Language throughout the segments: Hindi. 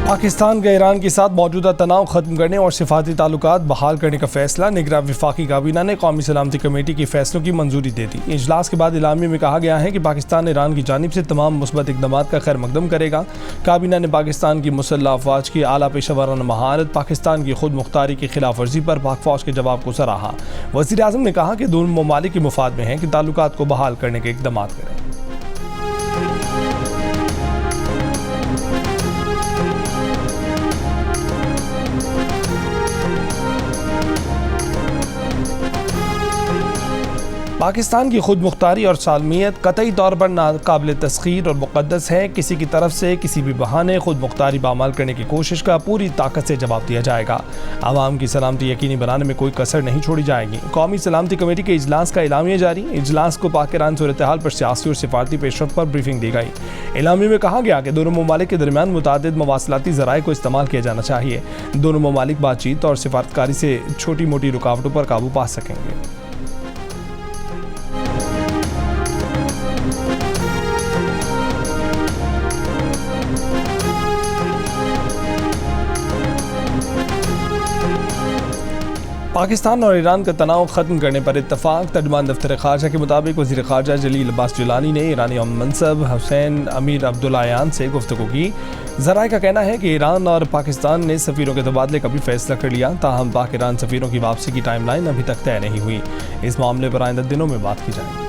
पाकिस्तान का ईरान के साथ मौजूदा तनाव खत्म करने और सिफारती ताल्लुकात बहाल करने का फैसला। निगरान वफाकी काबीना ने कौमी सलामती कमेटी के फैसलों की मंजूरी दे दी। इजलास के बाद इलामिया में कहा गया है कि पाकिस्तान ईरान की जानिब से तमाम मुस्बत इक़दाम का खैर मकदम करेगा। काबीना ने पाकिस्तान की मुसल्लह अफवाज की आला पेशा महारत, पाकिस्तान की खुद मुख्तारी की खिलाफ वर्जी पर पाक फौज के जवाब को सराहा। वज़ीर आज़म ने कहा कि दोनों ममालिक के मुफाद में है कि ताल्लुकात को बहाल करने के इक़दाम करें। पाकिस्तान की खुद मुख्तारी और सालमियत कतई तौर पर नाकाबिल तस्खीर और मुक़द्दस है। किसी की तरफ से किसी भी बहाने खुद मुख्तारी पामाल करने की कोशिश का पूरी ताकत से जवाब दिया जाएगा। आवाम की सलामती यकीनी बनाने में कोई कसर नहीं छोड़ी जाएगी। कौमी सलामती कमेटी के इजलास का एलामिया जारी। इजलास को पाक ईरान सूरत हाल पर सियासी और सिफारती पेशरफ्त पर ब्रीफिंग दी गई। एलामिया में कहा गया कि दोनों ममालिक के दरमियान मुतादिद मवासलाती ज़राए को इस्तेमाल किया जाना चाहिए। दोनों ममालिक बातचीत और सिफारतकारी से छोटी मोटी रुकावटों पर काबू पा सकेंगे। पाकिस्तान और ईरान का तनाव खत्म करने पर इत्तफाक। तर्जुमान दफ्तर खारजा के मुताबिक वज़ीर खारजा जलील अब्बास जिलानी ने ईरानी मनसब हुसैन अमीर अब्दुल्लायान से गुफ्तगू की। ज़राए का कहना है कि ईरान और पाकिस्तान ने सफ़ीरों के तबादले का भी फैसला कर लिया, ताहम पाक ईरान सफ़ीरों की वापसी की टाइमलाइन अभी तक तय नहीं हुई। इस मामले पर आइंदा दिनों में बात की जाएगी।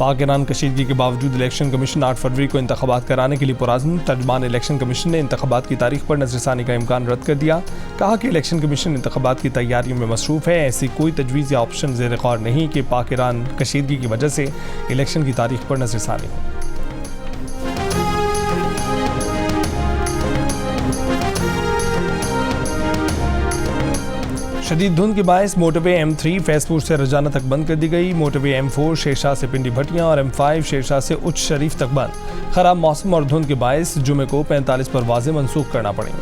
पाक ईरान कशीदगी के बावजूद इलेक्शन कमीशन 8 फरवरी को इंतखाबात कराने के लिए पुरअज़्म। तर्जुमान इलेक्शन कमीशन ने इंतखाबात की तारीख पर नज़रसानी का इम्कान रद्द कर दिया। कहा कि इलेक्शन कमीशन इंतखाबात की तैयारियों में मसरूफ़ है। ऐसी कोई तजवीज़ या ऑप्शन ज़ेर गौर नहीं कि पाक ईरान कशीदगी की वजह से इलेक्शन की तारीख पर नज़रसानी हो। शदीद धुंध के बायस मोटरवे M3 फैसपुर से रजाना तक बंद कर दी गई। मोटरवे M4 शेरशाह से पिंडी भटियां और M5 शेरशाह से उच्च शरीफ तक बंद। खराब मौसम और धुंध के बायस जुमे को 45 परवाजें मनसूख करना पड़ी।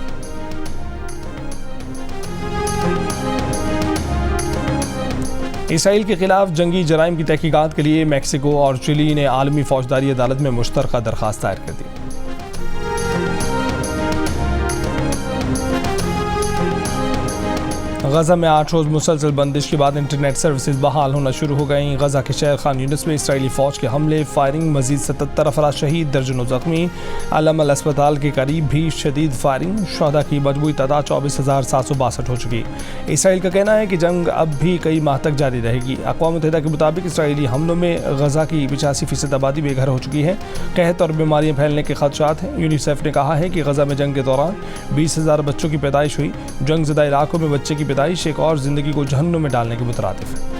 इसराइल के खिलाफ जंगी जराइम की तहकीकात के लिए मैक्सिको और चिली ने आलमी फौजदारी अदालत में मुश्तरका दरख्वास्त दायर कर दी। गजा में 8 रोज़ मुसलसल बंदिश के बाद इंटरनेट सर्विसेज बहाल होना शुरू हो गई। गजा के शहर खान यूनिस में इसराइली फ़ौज के हमले, फायरिंग, मजीद 77 अफराद शहीद, दर्जनों ज़ख्मी। अलमल अस्पताल के करीब भी शदीद फायरिंग, शुहदा की मजमूई तादाद 24,762 हो चुकी। इसराइल का कहना है कि जंग अब भी कई माह तक जारी रहेगी। अक़वाम मुत्तहिदा के मुताबिक इसराइली हमलों में गजा की 85% आबादी बेघर हो चुकी है। कहत और बीमारियाँ फैलने के खदशात हैं। यूनिसेफ ने कहा है कि गजा में जंग के दौरान 20,000 बच्चों की पैदाइश हुई। जंगज़दा इलाकों में बच्चे की पैदाइश एक और जिंदगी को जहन्नुम में डालने के मुतरादिफ है।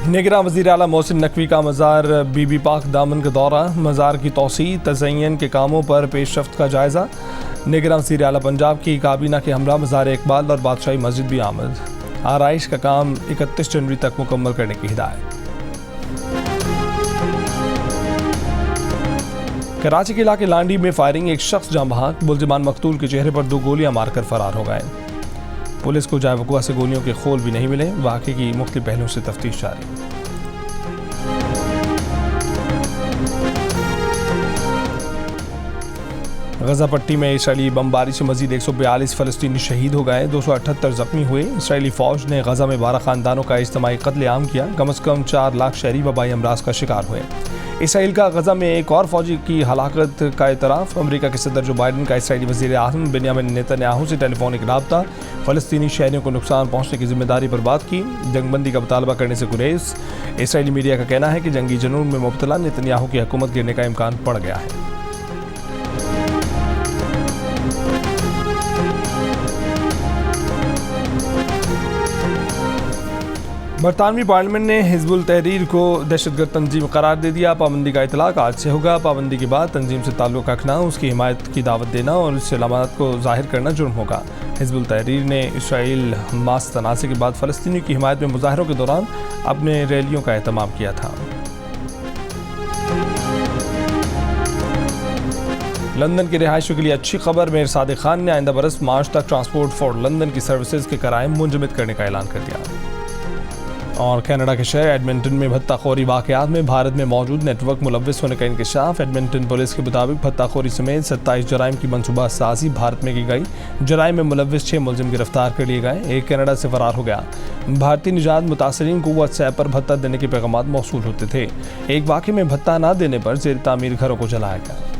निगरान वज़ीर आला मोहसिन नकवी का मज़ार बीबी पाक दामन का दौरा। मज़ार की तौसी तज़य्युन के कामों पर पेशरफ्त का जायज़ा। निगरान वज़ीर आला पंजाब की काबीना के हमरा मज़ार इकबाल और बादशाही मस्जिद भी आमद। आराइश का काम 31 जनवरी तक मुकम्मल करने की हिदायत। कराची के इलाके लांडी में फायरिंग, एक शख्स जाँ बहक। मुल्ज़िमान मकतूल के चेहरे पर 2 गोलियां मारकर फरार हो गए। पुलिस को जाए वक़ुआ से गोलियों के खोल भी नहीं मिले। वाक़े की मुख्तलिफ पहलुओं से तफ्तीश जारी। गजा पट्टी में इसराइली बमबारी से मजीद 142 फ़लस्तीनी शहीद हो गए, 278 ज़ख्मी हुए। इसराइली फ़ौज ने गजा में 12 ख़ानदानों का इज्तिमाई कत्ल-ए-आम किया। कम अज़ कम 4 लाख शहरी वबाई अमराज का शिकार हुए। इसराइल का गजा में एक और फौजी की हलाकत का एतराफ़। अमरीका के सदर जो बाइडन का इसराइली वज़ीर आज़म बेंयामिन नेतन्याहू से टेलीफोनिक राब्ता। फ़लस्तीनी शहरियों को नुकसान पहुँचने की जिम्मेदारी पर बात की। जंगबंदी का मुतालबा करने से गुरेज। इसराइली मीडिया का कहना है कि जंगी जुनून में मुब्तला नेतन्याहू की हुकूमत गिरने का इम्कान पड़ गया है। बरतानवी पार्लियामेंट ने हिजबुल तहरीर को दहशतगर्द तंजीम करार दे दिया। पाबंदी का इतलाक आज से होगा। पाबंदी के बाद तंजीम से ताल्लुक़ रखना, उसकी हिमायत की दावत देना और उससे अलामत को जाहिर करना जुर्म होगा। हिजबुल तहरीर ने इसराइल हमास तनाज़े के बाद फ़लस्तीनियों की हिमायत में मुजाहरों के दौरान अपने रैलियों का एहतमाम किया था। लंदन के रिहायशियों के लिए अच्छी खबर। मेयर सादिक खान ने आइंदा बरस मार्च तक ट्रांसपोर्ट फॉर लंदन की सर्विसेज के किराए मुंजमद करने का ऐलान कर दिया। और कनाडा के शहर एडमिंटन में भत्ताखोरी वाक़यात में भारत में मौजूद नेटवर्क मुलव्विस होने का इंकशाफ। एडमिंटन पुलिस के मुताबिक भत्ताखोरी समेत 27 जराइम की मनसूबा साजी भारत में की गई। जराइम में मुलव्विस 6 मुलजिम गिरफ्तार कर लिए गए। एक कनाडा से फरार हो गया। भारतीय निजात मुतासरीन को व्हाट्सएप पर भत्ता देने के पैगाम मौसूल होते थे। एक वाक़े में भत्ता न देने पर ज़ेर तामीर घरों को जलाया गया।